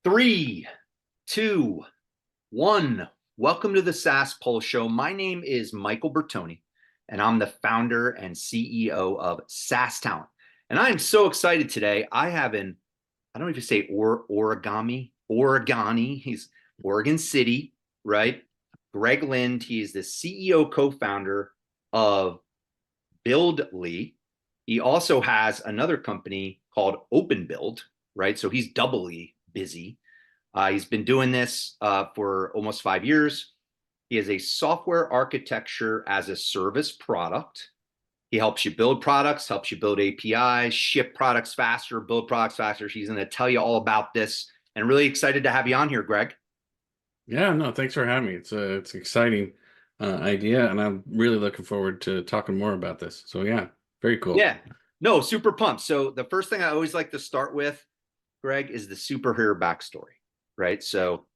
Three, two, one. Welcome to the SaaS Pulse Show. My name is Michael Bertoni, and I'm the founder and CEO of SaaS Talent. And I am so excited today. I don't know if you say Oregani. He's Oregon City, right? Greg Lind. He is the CEO co-founder of Buildly. He also has another company called Open Build, right? So he's doubly busy. He's been doing this for almost 5 years. He has a software architecture as a service product. He helps you build products, helps you build APIs, ship products faster, build products faster. He's going to tell you all about this, and really excited to have you on here, Greg. Yeah, no, thanks for having me. It's an exciting idea, and I'm really looking forward to talking more about this. So yeah, very cool. Yeah, no, super pumped. So the first thing I always like to start with, Greg, is the superhero backstory, right? So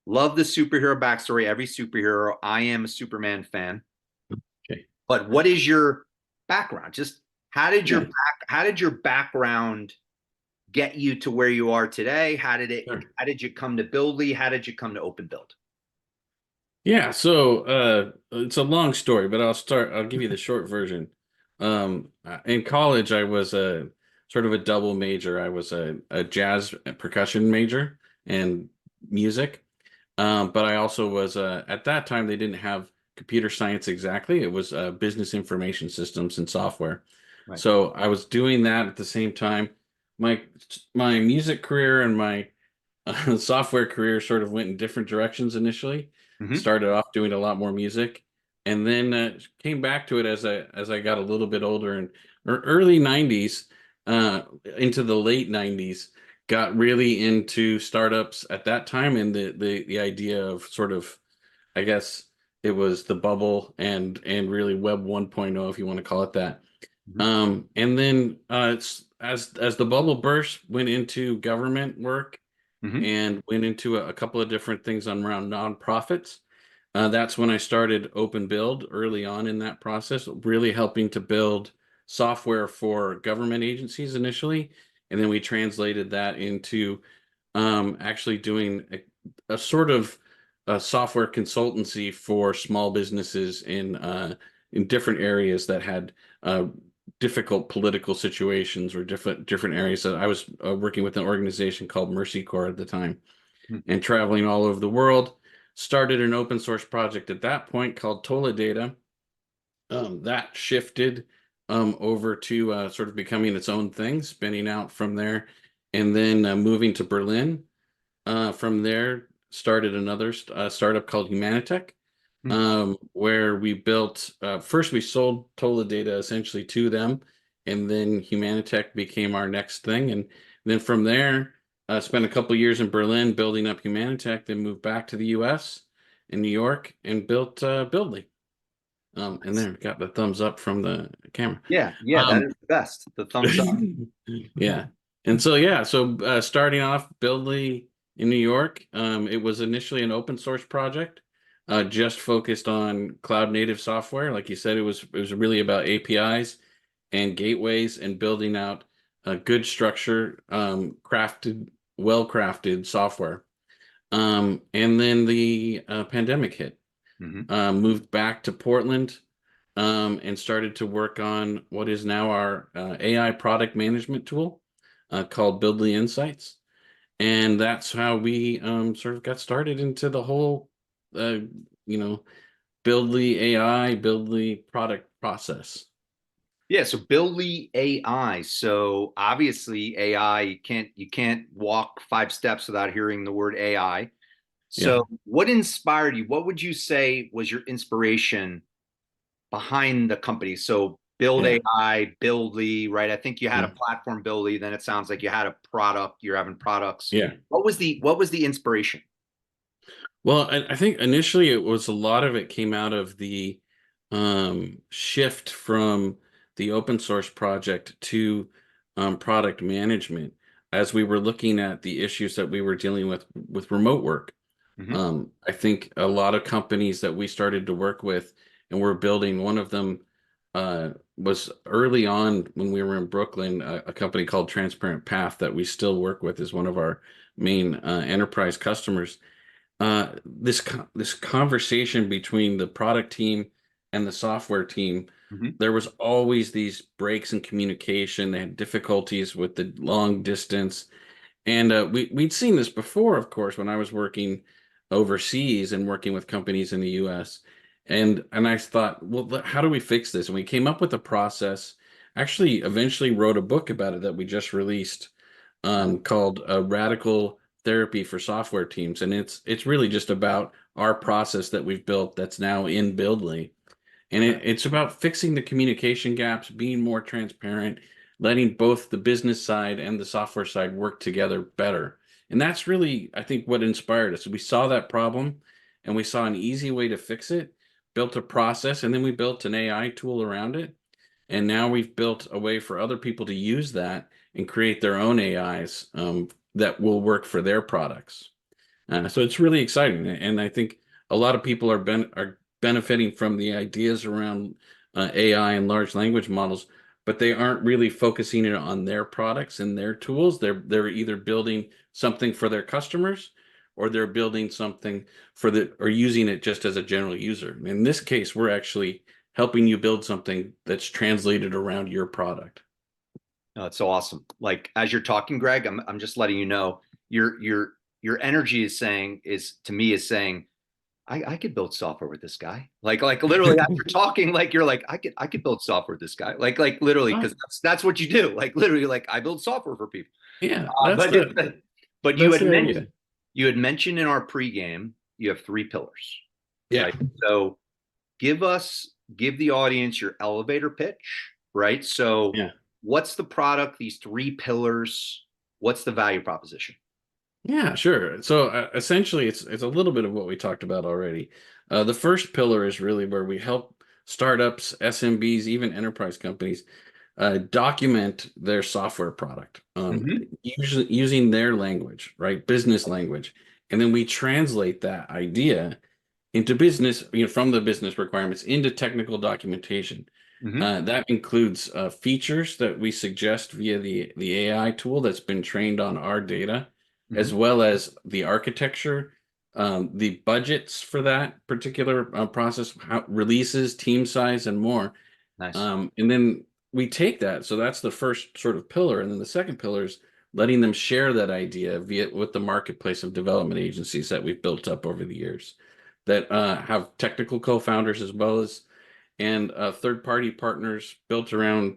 love the superhero backstory. Every superhero. I am a Superman fan. Okay. But what is your background? Just Yeah, how did your background get you to where you are today? sure. How did you come to Buildly? How did you come to Open Build? Yeah, so it's a long story, but I'll give you the short version. In college I was a sort of a double major. I was a jazz percussion major and music. But I also was at that time they didn't have computer science exactly. It was business information systems and software. Right. So I was doing that at the same time. My my music career and my software career sort of went in different directions initially. Mm-hmm. Started off doing a lot more music, and then came back to it as I got a little bit older and early '90s into the late '90s. Got really into startups at that time, and the idea of sort of, I guess it was the bubble and really Web 1.0, if you want to call it that. Mm-hmm. And then as the bubble burst, went into government work Mm-hmm. and went into a couple of different things on around nonprofits. That's when I started Open Build early on in that process, really helping to build software for government agencies initially. And then we translated that into actually doing a sort of a software consultancy for small businesses in different areas that had difficult political situations or different areas. So I was working with an organization called Mercy Corps at the time and traveling all over the world. Started an open source project at that point called Tola Data. That shifted over to sort of becoming its own thing, spinning out from there, and then moving to Berlin. From there, started another startup called Humanitech, where we built, first we sold Tola Data essentially to them, and then Humanitech became our next thing. And then from there, spent a couple years in Berlin building up Humanitech, then moved back to the US in New York and built Buildly. And there, got the thumbs up from the camera. Yeah, yeah, that Um, is the best. The thumbs up. yeah. And so, yeah, so starting off Buildly in New York, it was initially an open source project, just focused on cloud native software. Like you said, it was really about APIs and gateways and building out a good structure, well crafted software. And then the pandemic hit. Mm-hmm. Moved back to Portland, and started to work on what is now our AI product management tool called Buildly Insights. And that's how we sort of got started into the whole, uh, you know, Buildly AI, Buildly product process. Yeah, so Buildly AI. So obviously AI, you can't walk 5 steps without hearing the word AI. Yeah. So what inspired you? What would you say was your inspiration behind the company? So Build Yeah. AI, Buildly, right? I think you had a Yeah. platform Buildly, then it sounds like you had a product, you're having products. Yeah. What was the inspiration? Well, I think initially it was a lot of it came out of the shift from the open source project to product management as we were looking at the issues that we were dealing with remote work. Mm-hmm. I think a lot of companies that we started to work with and we're building, one of them was early on when we were in Brooklyn, a company called Transparent Path that we still work with is one of our main enterprise customers. This conversation between the product team and the software team, Mhm. there was always these breaks in communication. They had difficulties with the long distance. And we'd seen this before, of course, when I was working overseas and working with companies in the US. And I thought, well, how do we fix this? And we came up with a process, actually eventually wrote a book about it that we just released, called Radical Therapy for Software Teams. And it's really just about our process that we've built that's now in Buildly. And it's about fixing the communication gaps, being more transparent, letting both the business side and the software side work together better. And that's really, I think, what inspired us. We saw that problem and we saw an easy way to fix it, built a process, and then we built an AI tool around it. And now we've built a way for other people to use that and create their own AIs, that will work for their products. So it's really exciting, and I think a lot of people are benefiting from the ideas around AI and large language models, but they aren't really focusing it on their products and their tools. They're either building something for their customers, or they're building something or using it just as a general user. In this case, we're actually helping you build something that's translated around your product. No, it's so awesome. Like as you're talking, Greg, I'm just letting you know your energy is saying is to me is saying I could build software with this guy. Like literally after talking, like you're like I could build software with this guy. Like literally because Oh, that's what you do. Like literally like I build software for people. yeah, But but that's the idea. you had mentioned in our pregame you have three pillars, Yeah, right? So give the audience your elevator pitch, right? So yeah. what's the product, these three pillars, what's the value proposition? Yeah, sure. So essentially, it's a little bit of what we talked about already. The first pillar is really where we help startups, SMBs, even enterprise companies document their software product, Mm-hmm. usually using their language, right? Business language. And then we translate that idea into business, from the business requirements into technical documentation. Mm-hmm. That includes features that we suggest via the AI tool that's been trained on our data, Mm-hmm. as well as the architecture, the budgets for that particular process, releases, team size, and more. Nice. And then we take that. So that's the first sort of pillar. And then the second pillar is letting them share that idea via with the marketplace of development agencies that we've built up over the years that have technical co-founders as well as and third-party partners built around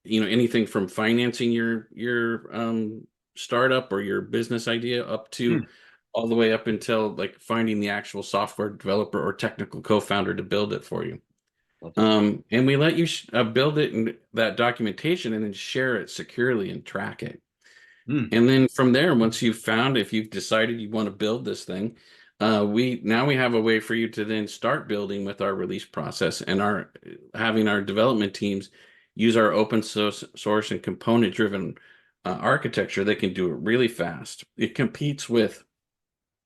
anything from financing your startup or your business idea up to Mm, all the way up until like finding the actual software developer or technical co-founder to build it for you. love it. And we let you build it in that documentation and then share it securely and track it. Mm, And then from there, once you've found, if you've decided you want to build this thing, we have a way for you to then start building with our release process and our having our development teams use our open source and component driven architecture. They can do it really fast. It competes with,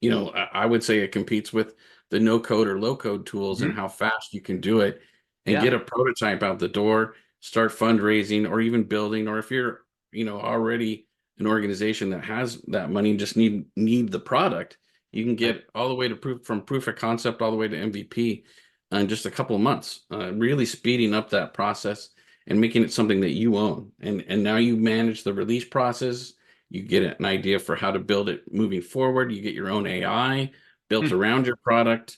I would say it competes with the no code or low code tools and mhm. how fast you can do it and Yeah. get a prototype out the door, start fundraising or even building, or if you're, already an organization that has that money and just need the product, you can Right. get all the way to proof of concept all the way to MVP in just a couple of months, really speeding up that process and making it something that you own. And now you manage the release process, you get an idea for how to build it moving forward. You get your own AI built Mm, around your product,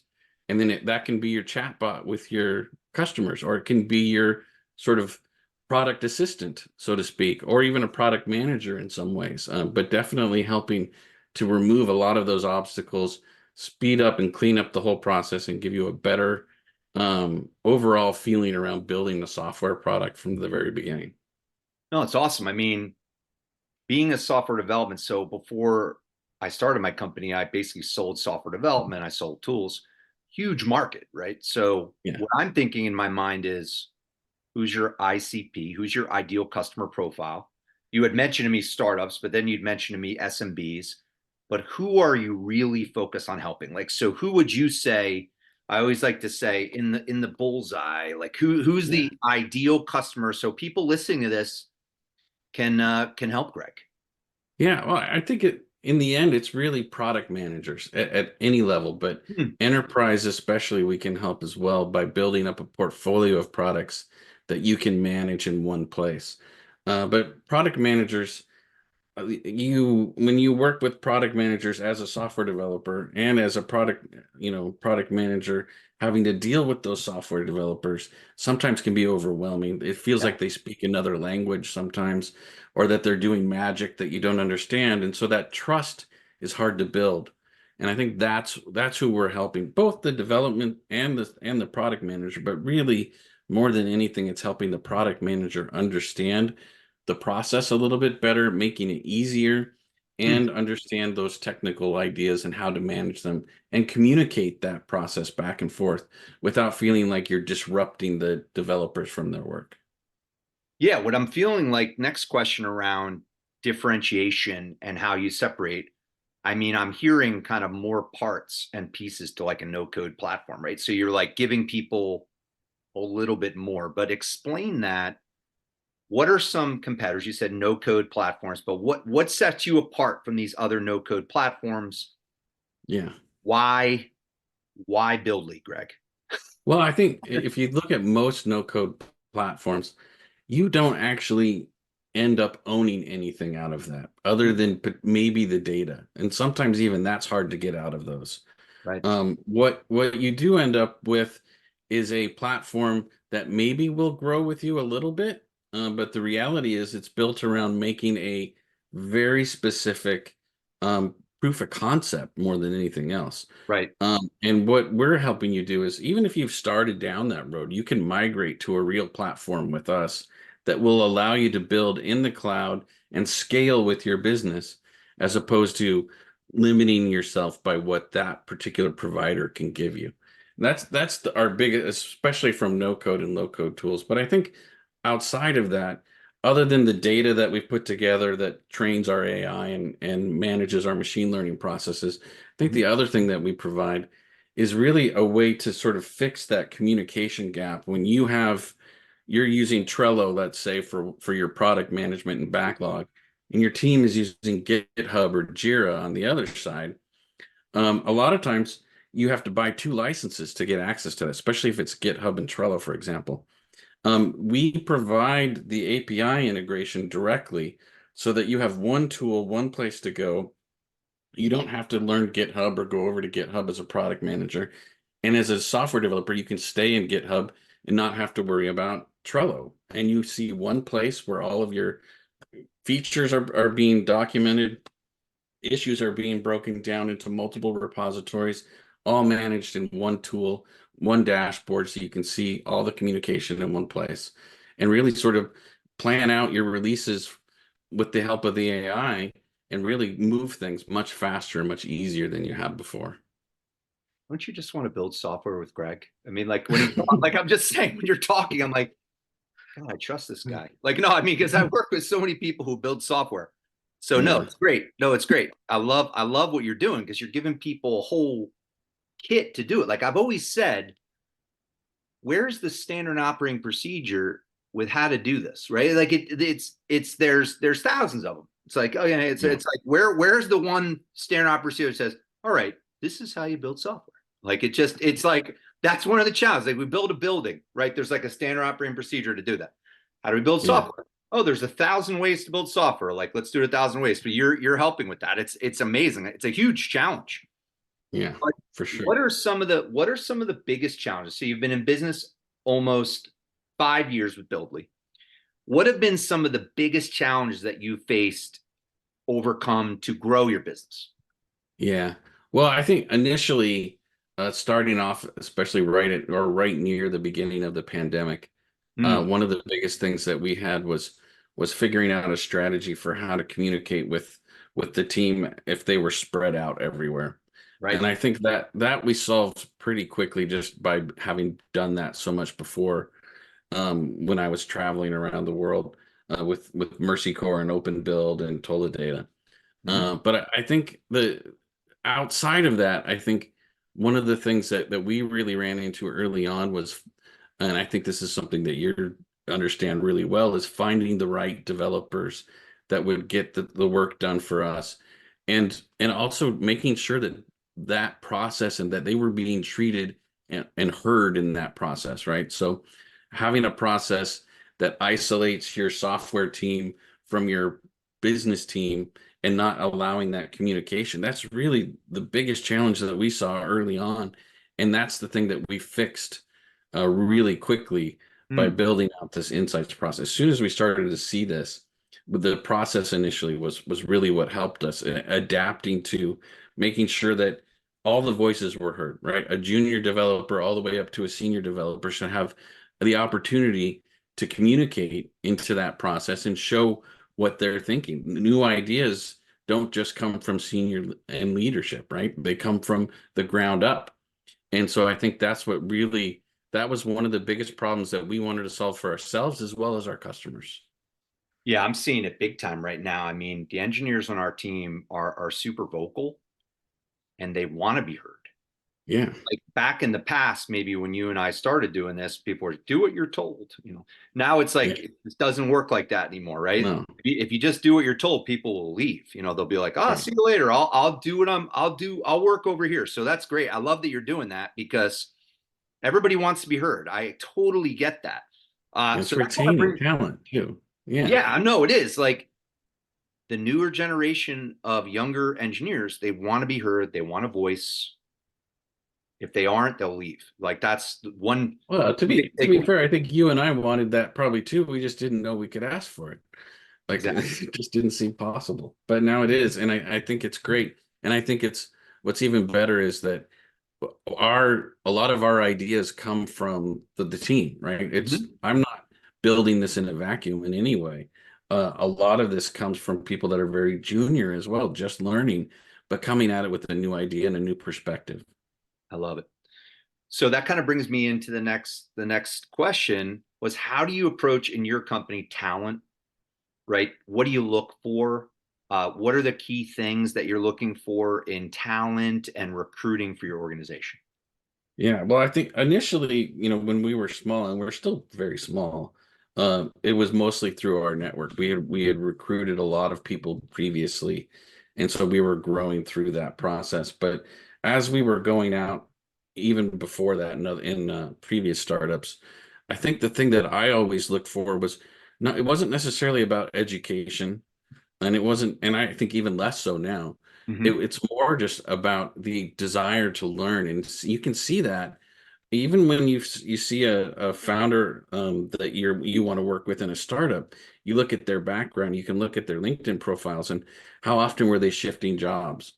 and then that can be your chatbot with your customers, or it can be your sort of product assistant, so to speak, or even a product manager in some ways. But definitely helping to remove a lot of those obstacles, speed up and clean up the whole process, and give you a better overall feeling around building the software product from the very beginning. no, it's awesome. I mean, being a software development, so before I started my company, I basically sold software development, I sold tools, huge market, right? So Yeah. what I'm thinking in my mind is who's your ICP, who's your ideal customer profile? You had mentioned to me startups, but then you'd mentioned to me SMBs, but who are you really focused on helping? Like, so who would you say I always like to say in the bullseye, like who's Yeah. the ideal customer so people listening to this can help Greg. Yeah, well, I think in the end, it's really product managers at any level, but Hmm. enterprise especially, we can help as well by building up a portfolio of products that you can manage in one place. But product managers, you when you work with product managers as a software developer and as a product manager, having to deal with those software developers sometimes can be overwhelming. It feels Yeah. like they speak another language sometimes, or that they're doing magic that you don't understand, and so that trust is hard to build. And I think that's who we're helping, both the development and the product manager, but really more than anything, it's helping the product manager understand the process a little bit better, making it easier, Hmm. and understand those technical ideas and how to manage them and communicate that process back and forth without feeling like you're disrupting the developers from their work. Yeah, what I'm feeling like next question around differentiation and how you separate. I mean, I'm hearing kind of more parts and pieces to like a no code platform, right? So you're like giving people a little bit more, but explain that. What are some competitors? You said no code platforms, but what sets you apart from these other no code platforms? Yeah. Why why Buildly, Greg? Well, I think if you look at most no code platforms, you don't actually end up owning anything out of that other than maybe the data. And sometimes even that's hard to get out of those. Right. What you do end up with is a platform that maybe will grow with you a little bit, but the reality is it's built around making a very specific proof of concept more than anything else. Right. And what we're helping you do is even if you've started down that road, you can migrate to a real platform with us that will allow you to build in the cloud and scale with your business as opposed to limiting yourself by what that particular provider can give you. Our biggest, especially from no code and low code tools. But I think outside of that, other than the data that we've put together that trains our AI and manages our machine learning processes, I think Mhm. the other thing that we provide is really a way to sort of fix that communication gap when you're using Trello, let's say, for your product management and backlog, and your team is using GitHub or Jira on the other side. A lot of times you have to buy two licenses to get access to that, especially if it's GitHub and Trello, for example. We provide the API integration directly so that you have one tool, one place to go. You don't have to learn GitHub or go over to GitHub as a product manager. And as a software developer, you can stay in GitHub and not have to worry about Trello. And you see one place where all of your features are being documented, issues are being broken down into multiple repositories, all managed in one tool, one dashboard, so you can see all the communication in one place and really sort of plan out your releases with the help of the AI and really move things much faster and much easier than you have before. Don't you just want to build software with Greg? I mean, like when he like I'm just saying when you're talking, I'm like, God, I trust this guy. Like, no, I mean, because I work with so many people who build software. So no, Yeah, it's great. No, it's great. I love what you're doing because you're giving people a whole kit to do it. Like I've always said, where's the standard operating procedure with how to do this, right? Like it's there's thousands of them. It's like, oh yeah, yeah, it's like where's the one standard operating procedure that says, all right, this is how you build software. Like it's like that's one of the challenges. Like we build a building, right? There's like a standard operating procedure to do that. How do we build yeah, software? Oh, there's 1,000 ways to build software. Like let's do it 1,000 ways. But you're helping with that. It's amazing. It's a huge challenge. yeah, But for sure. what are some of the biggest challenges? So you've been in business almost 5 years with Buildly. What have been some of the biggest challenges that you faced, overcome to grow your business? Yeah. Well, I think initially, starting off, especially right near the beginning of the pandemic, Mm, one of the biggest things that we had was figuring out a strategy for how to communicate with the team if they were spread out everywhere. right. And I think that we solved pretty quickly just by having done that so much before, when I was traveling around the world with Mercy Core and Open Build and Tola Data. Mm, But I think the outside of that, I think one of the things that we really ran into early on was, and I think this is something that you understand really well, is finding the right developers that would get the work done for us. And also making sure that that process and that they were being treated and heard in that process, right? So having a process that isolates your software team from your business team and not allowing that communication. That's really the biggest challenge that we saw early on. And that's the thing that we fixed really quickly by Hmm. building out this insights process. As soon as we started to see this, the process initially was really what helped us adapting to making sure that all the voices were heard, right? A junior developer all the way up to a senior developer should have the opportunity to communicate into that process and show what they're thinking. New ideas don't just come from senior and leadership, right? They come from the ground up. And so I think that's what really, that was one of the biggest problems that we wanted to solve for ourselves as well as our customers. Yeah, I'm seeing it big time right now. I mean, the engineers on our team are super vocal and they want to be heard. Yeah, Like back in the past, maybe when you and I started doing this, people were do what you're told. Now it's yeah, like it doesn't work like that anymore, right? no, If you just do what you're told, people will leave. They'll be like, "Oh, right. see you later. I'll do what I'll work over here." So that's great. I love that you're doing that because everybody wants to be heard. I totally get that. So It's that kind of retaining brings, talent too. Yeah, yeah, I know it is like the newer generation of younger engineers. They want to be heard. They want a voice. If they aren't, they'll leave. Like that's well, to big be takeaway. fair, I think you and I wanted that probably too. We just didn't know we could ask for it. Like Exactly. it just didn't seem possible. But now it is, and I think it's great. And I think it's what's even better is that a lot of our ideas come from the team, right? It's Mhm. I'm not building this in a vacuum in any way. A lot of this comes from people that are very junior as well, just learning, but coming at it with a new idea and a new perspective. I love it. So that kind of brings me into the next question was how do you approach in your company talent, right? What do you look for? What are the key things that you're looking for in talent and recruiting for your organization? Yeah, well, I think initially, when we were small, and we're still very small, it was mostly through our network. We had recruited a lot of people previously, and so we were growing through that process. But as we were going out, even before that, in previous startups, I think the thing that I always looked for was not, it wasn't necessarily about education, and it wasn't, and I think even less so now. Mm-hmm. It's more just about the desire to learn, and you can see that even when you see a founder that you want to work with in a startup. You look at their background, you can look at their LinkedIn profiles, and how often were they shifting jobs?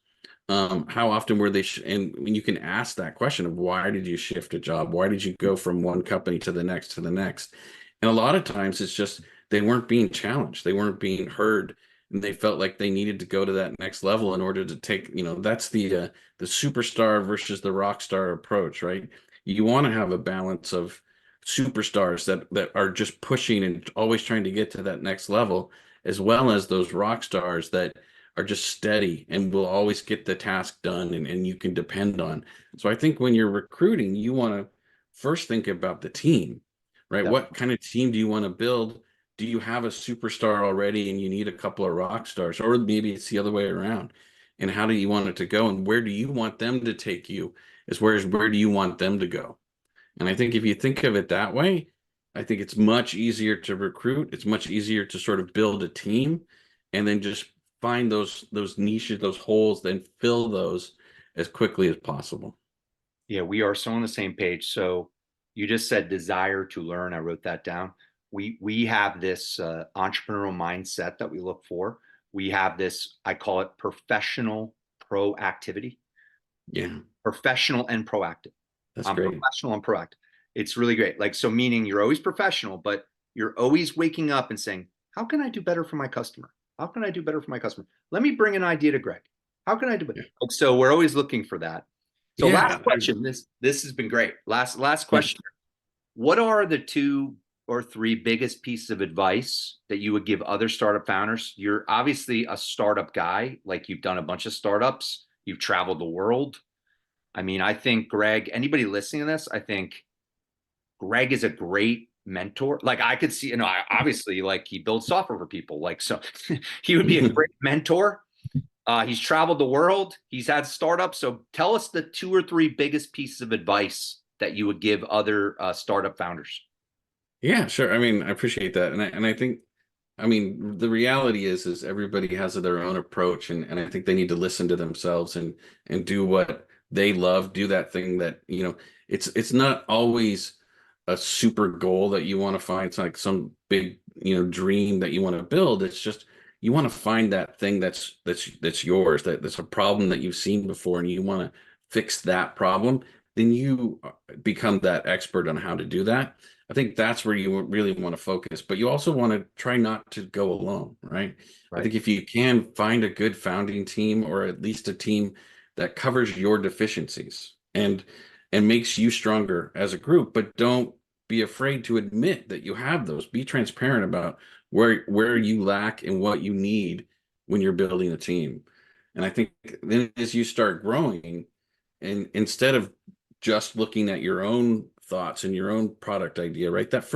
How often were they and when you can ask that question of why did you shift a job? Why did you go from one company to the next to the next? And a lot of times it's just they weren't being challenged, they weren't being heard, and they felt like they needed to go to that next level in order to take, that's the superstar versus the rock star approach, right? You want to have a balance of superstars that are just pushing and always trying to get to that next level, as well as those rock stars that are just steady and will always get the task done, and you can depend on. So I think when you're recruiting, you want to first think about the team, right? What kind of team do you want to build? Do you have a superstar already and you need a couple of rock stars? Or maybe it's the other way around. And how do you want it to go? And where do you want them to take you? Where do you want them to go? And I think if you think of it that way, I think it's much easier to recruit. It's much easier to sort of build a team and then just find those niches, those holes, then fill those as quickly as possible. Yeah, we are so on the same page. So you just said desire to learn. I wrote that down. We have this entrepreneurial mindset that we look for. We have this, I call it professional proactivity, Yeah, professional and proactive. that's I'm great. professional and proactive. It's really great. Like, so meaning you're always professional, but you're always waking up and saying, how can I do better for my customer? How can I do better for my customer? Let me bring an idea to Greg. How can I do better? Yeah, Like, so we're always looking for that. So last yeah, question. This has been great. Last yeah. question. What are the two or three biggest pieces of advice that you would give other startup founders? You're obviously a startup guy, like you've done a bunch of startups, you've traveled the world. I mean, I think Greg, anybody listening to this, I think Greg is a great mentor. Like I could see, obviously like he builds software for people. Like, so he would be a great mentor. He's traveled the world. He's had startups. So tell us the 2 or 3 biggest pieces of advice that you would give other startup founders. Yeah, sure. I mean, I appreciate that. And I think, I mean, the reality is everybody has their own approach, and I think they need to listen to themselves and do what they love, do that thing that, it's not always a super goal that you want to find. It's like some big, dream that you want to build. It's just you want to find that thing that's yours, that's a problem that you've seen before and you want to fix that problem. Then you become that expert on how to do that. I think that's where you really want to focus, but you also want to try not to go alone, right? I Right. think if you can find a good founding team, or at least a team that covers your deficiencies and makes you stronger as a group, but don't be afraid to admit that you have those. Be transparent about where you lack and what you need when you're building a team. And I think then as you start growing, and instead of just looking at your own thoughts and your own product idea, right? That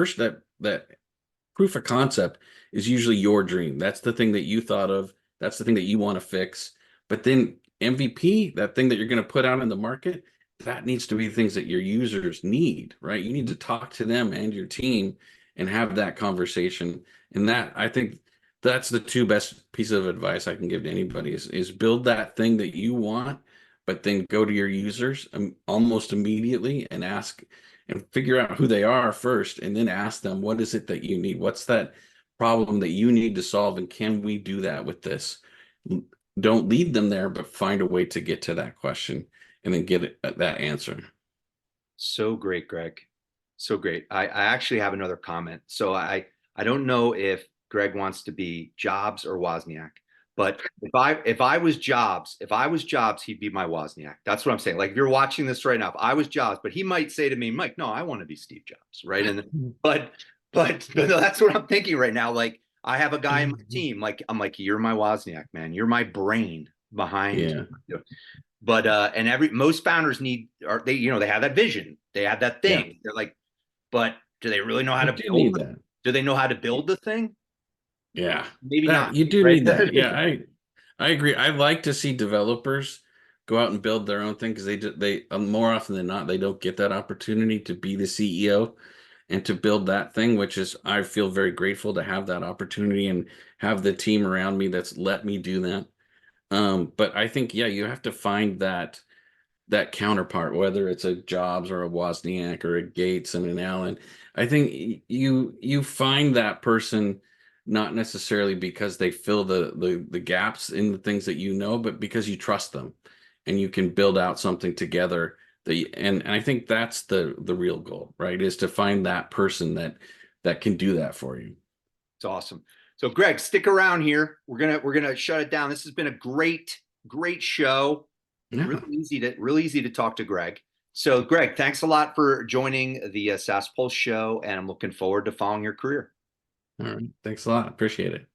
proof of concept is usually your dream. That's the thing that you thought of. That's the thing that you want to fix. But then MVP, that thing that you're going to put out in the market, that needs to be things that your users need, right? You need to talk to them and your team and have that conversation. And that, I think that's the 2 best pieces of advice I can give to anybody is build that thing that you want, but then go to your users almost immediately and ask and figure out who they are first, and then ask them, what is it that you need? What's that problem that you need to solve? And can we do that with this? Don't lead them there, but find a way to get to that question and then get that answer. So great, Greg. So great. I actually have another comment. So I don't know if Greg wants to be Jobs or Wozniak, but if I was Jobs, he'd be my Wozniak. That's what I'm saying. Like if you're watching this right now, if I was Jobs, but he might say to me, Mike, no, I want to be Steve Jobs, right? And but but that's what I'm thinking right now. Like I have a guy in my team. Like I'm like, you're my Wozniak, man. You're my brain behind. Yeah. But and most founders need are they they have that vision, they have that Yeah. thing. They're like, but do they really know how You to do build? need that. Do they know how to build the thing? Yeah. Maybe That not, you do right? need that. Yeah, I agree. I like to see developers go out and build their own thing because they more often than not they don't get that opportunity to be the CEO and to build that thing, which is I feel very grateful to have that opportunity and have the team around me that's let me do that. But I think, yeah, you have to find that counterpart, whether it's a Jobs or a Wozniak or a Gates and an Allen. I think you find that person not necessarily because they fill the gaps in the things that but because you trust them and you can build out something together. And I think that's the real goal, right? Is to find that person that can do that for you. It's awesome. So Greg, stick around here. We're gonna shut it down. This has been a great show. Yeah. Really easy to talk to Greg. So Greg, thanks a lot for joining the SaaS Pulse show, and I'm looking forward to following your career. All right. Thanks a lot. Appreciate it.